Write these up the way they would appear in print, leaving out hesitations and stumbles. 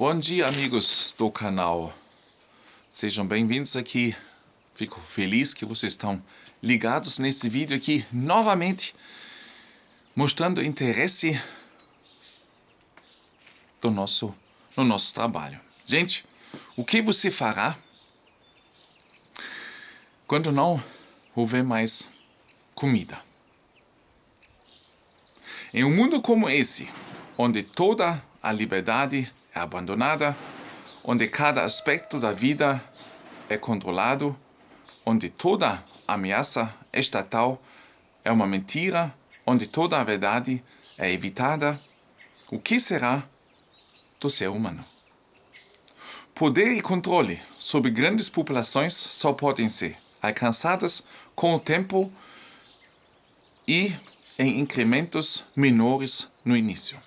Bom dia, amigos do canal. Sejam bem-vindos aqui. Fico feliz que vocês estão ligados nesse vídeo aqui novamente, mostrando interesse no nosso trabalho. Gente, o que você fará quando não houver mais comida? Em um mundo como esse, onde toda a liberdade é abandonada, onde cada aspecto da vida é controlado, onde toda ameaça estatal é uma mentira, onde toda a verdade é evitada, o que será do ser humano? Poder e controle sobre grandes populações só podem ser alcançadas com o tempo e em incrementos menores no início.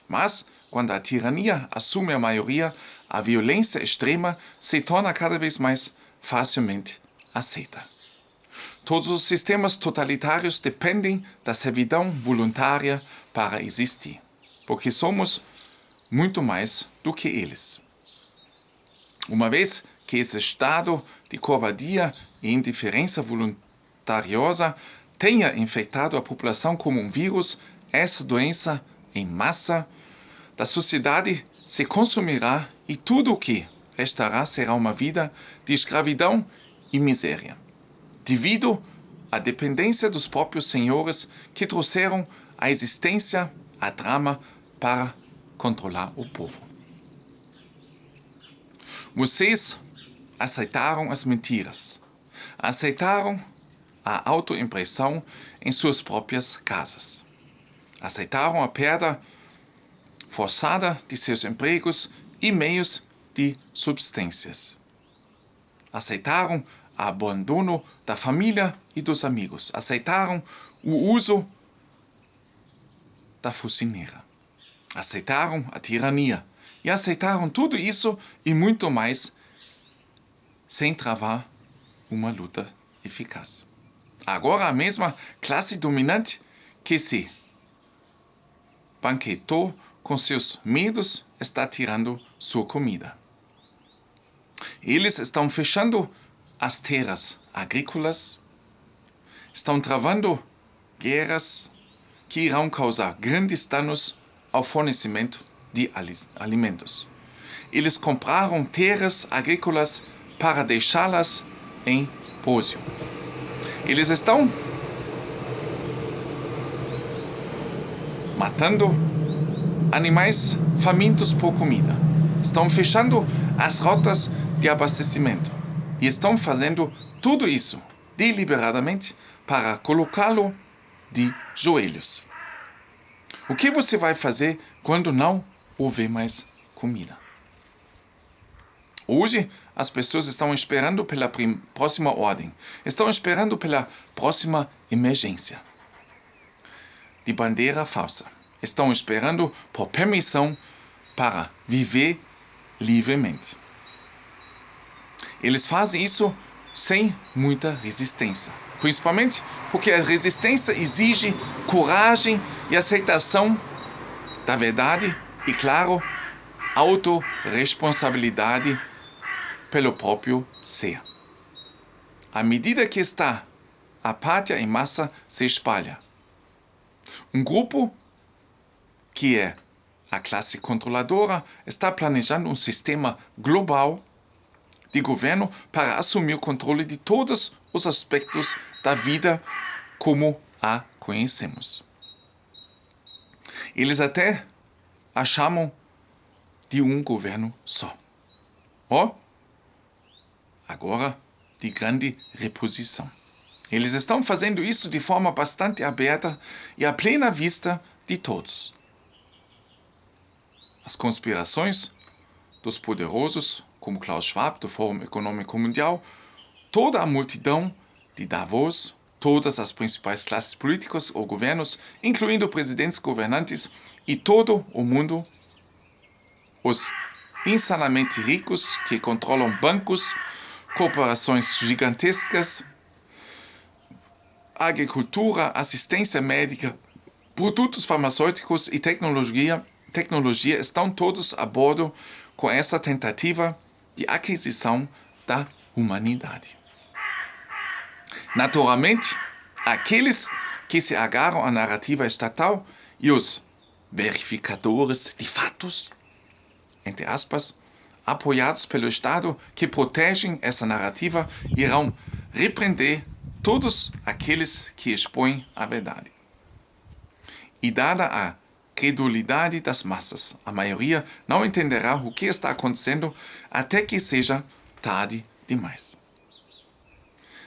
Mas, quando a tirania assume a maioria, a violência extrema se torna cada vez mais facilmente aceita. Todos os sistemas totalitários dependem da servidão voluntária para existir, porque somos muito mais do que eles. Uma vez que esse estado de covardia e indiferença voluntariosa tenha infectado a população como um vírus, essa doença em massa da sociedade se consumirá e tudo o que restará será uma vida de escravidão e miséria, devido à dependência dos próprios senhores que trouxeram à existência a trama para controlar o povo. Vocês aceitaram as mentiras, aceitaram a autoimpressão em suas próprias casas, aceitaram a perda forçada de seus empregos e meios de subsistências. Aceitaram o abandono da família e dos amigos. Aceitaram o uso da focinheira. Aceitaram a tirania. E aceitaram tudo isso e muito mais sem travar uma luta eficaz. Agora a mesma classe dominante que se banquetou com seus medos está tirando sua comida. Eles estão fechando as terras agrícolas, estão travando guerras que irão causar grandes danos ao fornecimento de alimentos. Eles compraram terras agrícolas para deixá-las em repouso. Eles estão matando animais famintos por comida. Estão fechando as rotas de abastecimento. E estão fazendo tudo isso deliberadamente para colocá-lo de joelhos. O que você vai fazer quando não houver mais comida? Hoje, as pessoas estão esperando pela próxima ordem. Estão esperando pela próxima emergência de bandeira falsa. Estão esperando por permissão para viver livremente. Eles fazem isso sem muita resistência. Principalmente porque a resistência exige coragem e aceitação da verdade e, claro, autorresponsabilidade pelo próprio ser. À medida que a apátia em massa se espalha, um grupo que é a classe controladora está planejando um sistema global de governo para assumir o controle de todos os aspectos da vida como a conhecemos. Eles até a chamam de um governo só. Agora de grande reposição. Eles estão fazendo isso de forma bastante aberta e à plena vista de todos. As conspirações dos poderosos, como Klaus Schwab, do Fórum Econômico Mundial, toda a multidão de Davos, todas as principais classes políticas ou governos, incluindo presidentes governantes e todo o mundo, os insanamente ricos que controlam bancos, corporações gigantescas, agricultura, assistência médica, produtos farmacêuticos e tecnologia tecnologia estão todos a bordo com essa tentativa de aquisição da humanidade. Naturalmente, aqueles que se agarram à narrativa estatal e os verificadores de fatos, entre aspas, apoiados pelo Estado que protegem essa narrativa, irão repreender todos aqueles que expõem a verdade. E dada a credulidade das massas, a maioria não entenderá o que está acontecendo até que seja tarde demais.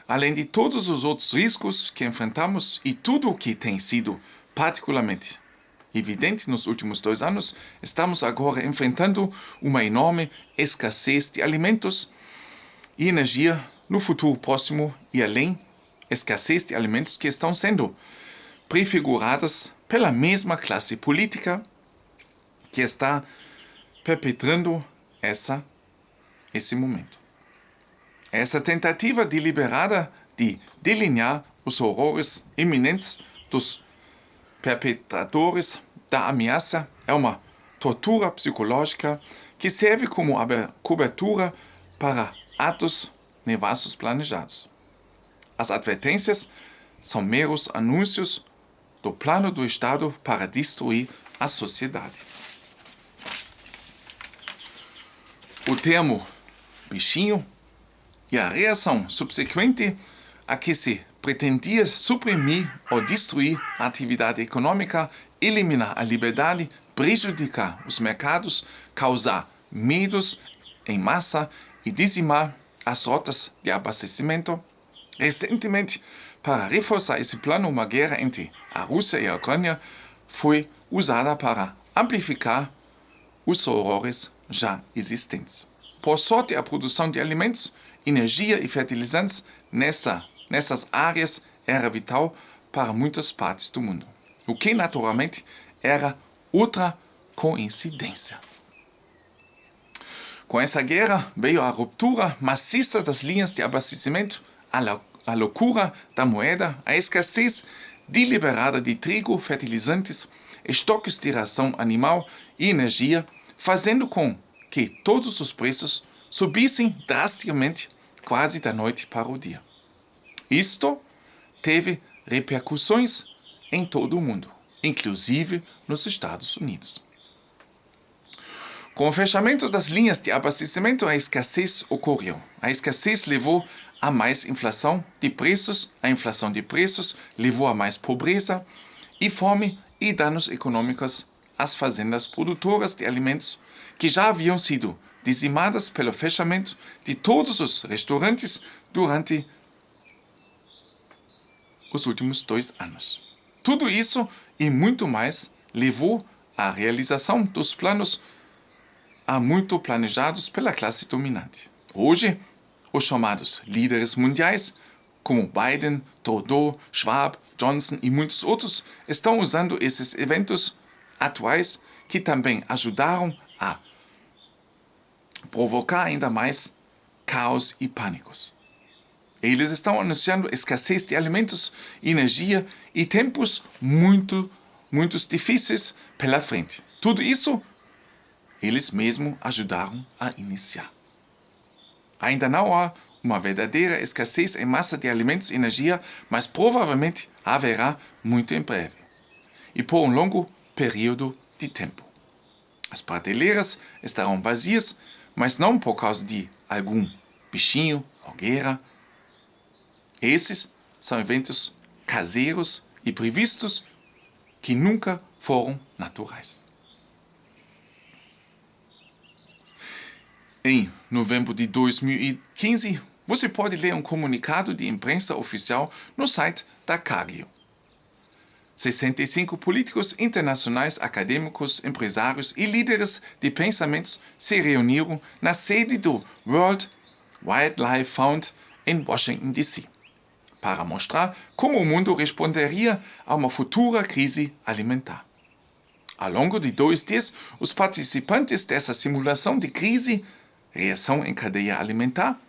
Além de todos os outros riscos que enfrentamos e tudo o que tem sido particularmente evidente nos últimos 2 anos, estamos agora enfrentando uma enorme escassez de alimentos e energia no futuro próximo e além, escassez de alimentos que estão sendo prefiguradas pela mesma classe política que está perpetrando esse momento. Essa tentativa deliberada de delinear os horrores iminentes dos perpetradores da ameaça é uma tortura psicológica que serve como cobertura para atos nefastos planejados. As advertências são meros anúncios do plano do Estado para destruir a sociedade. O termo bichinho e a reação subsequente a que se pretendia suprimir ou destruir a atividade econômica, eliminar a liberdade, prejudicar os mercados, causar medos em massa e dizimar as rotas de abastecimento. Recentemente, para reforçar esse plano, uma guerra entre a Rússia e a Ucrânia foi usada para amplificar os horrores já existentes. Por sorte, a produção de alimentos, energia e fertilizantes nessas áreas era vital para muitas partes do mundo, o que naturalmente era outra coincidência. Com essa guerra veio a ruptura maciça das linhas de abastecimento, a loucura da moeda, a escassez deliberada de trigo, fertilizantes, estoques de ração animal e energia, fazendo com que todos os preços subissem drasticamente quase da noite para o dia. Isto teve repercussões em todo o mundo, inclusive nos Estados Unidos. Com o fechamento das linhas de abastecimento, a escassez ocorreu. A escassez levou a mais inflação de preços, a inflação de preços levou a mais pobreza e fome e danos econômicos às fazendas produtoras de alimentos que já haviam sido dizimadas pelo fechamento de todos os restaurantes durante os últimos 2 anos. Tudo isso e muito mais levou à realização dos planos há muito planejados pela classe dominante. Hoje, os chamados líderes mundiais, como Biden, Trudeau, Schwab, Johnson e muitos outros, estão usando esses eventos atuais que também ajudaram a provocar ainda mais caos e pânicos. Eles estão anunciando escassez de alimentos, energia e tempos muito difíceis pela frente. Tudo isso eles mesmos ajudaram a iniciar. Ainda não há uma verdadeira escassez em massa de alimentos e energia, mas provavelmente haverá muito em breve. E por um longo período de tempo. As prateleiras estarão vazias, mas não por causa de algum bichinho ou guerra. Esses são eventos caseiros e previstos que nunca foram naturais. Em novembro de 2015, você pode ler um comunicado de imprensa oficial no site da Cargill. 65 políticos internacionais, acadêmicos, empresários e líderes de pensamentos se reuniram na sede do World Wildlife Fund em Washington, D.C., para mostrar como o mundo responderia a uma futura crise alimentar. Ao longo de 2 dias, os participantes dessa simulação de crise, reação em cadeia alimentar,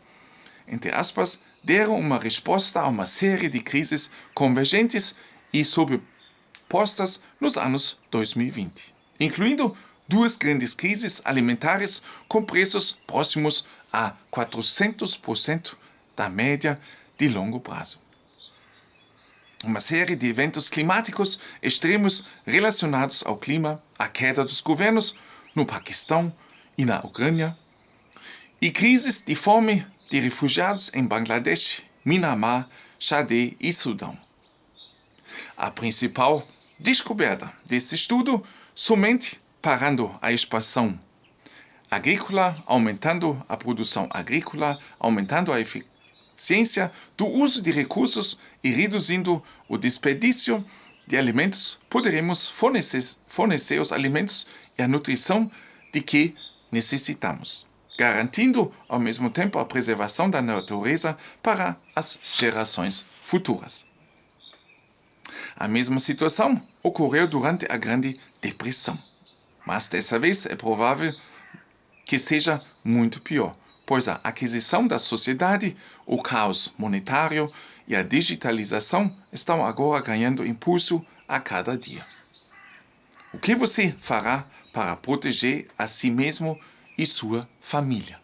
entre aspas, deram uma resposta a uma série de crises convergentes e sobrepostas nos anos 2020. incluindo duas grandes crises alimentares com preços próximos a 400% da média de longo prazo. Uma série de eventos climáticos extremos relacionados ao clima, a queda dos governos no Paquistão e na Ucrânia, e crises de fome de refugiados em Bangladesh, Myanmar, Chad e Sudão. A principal descoberta desse estudo, somente parando a expansão agrícola, aumentando a produção agrícola, aumentando a eficiência do uso de recursos e reduzindo o desperdício de alimentos, poderemos fornecer os alimentos e a nutrição de que necessitamos, garantindo ao mesmo tempo a preservação da natureza para as gerações futuras. A mesma situação ocorreu durante a Grande Depressão, mas dessa vez é provável que seja muito pior, pois a aquisição da sociedade, o caos monetário e a digitalização estão agora ganhando impulso a cada dia. O que você fará para proteger a si mesmo e sua família?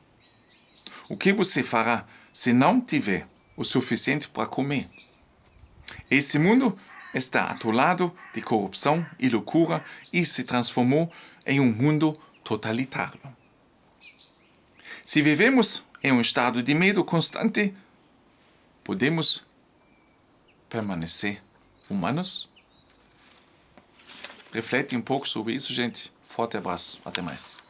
O que você fará se não tiver o suficiente para comer? Esse mundo está atolado de corrupção e loucura e se transformou em um mundo totalitário. Se vivemos em um estado de medo constante, podemos permanecer humanos? Reflete um pouco sobre isso, gente. Forte abraço. Até mais.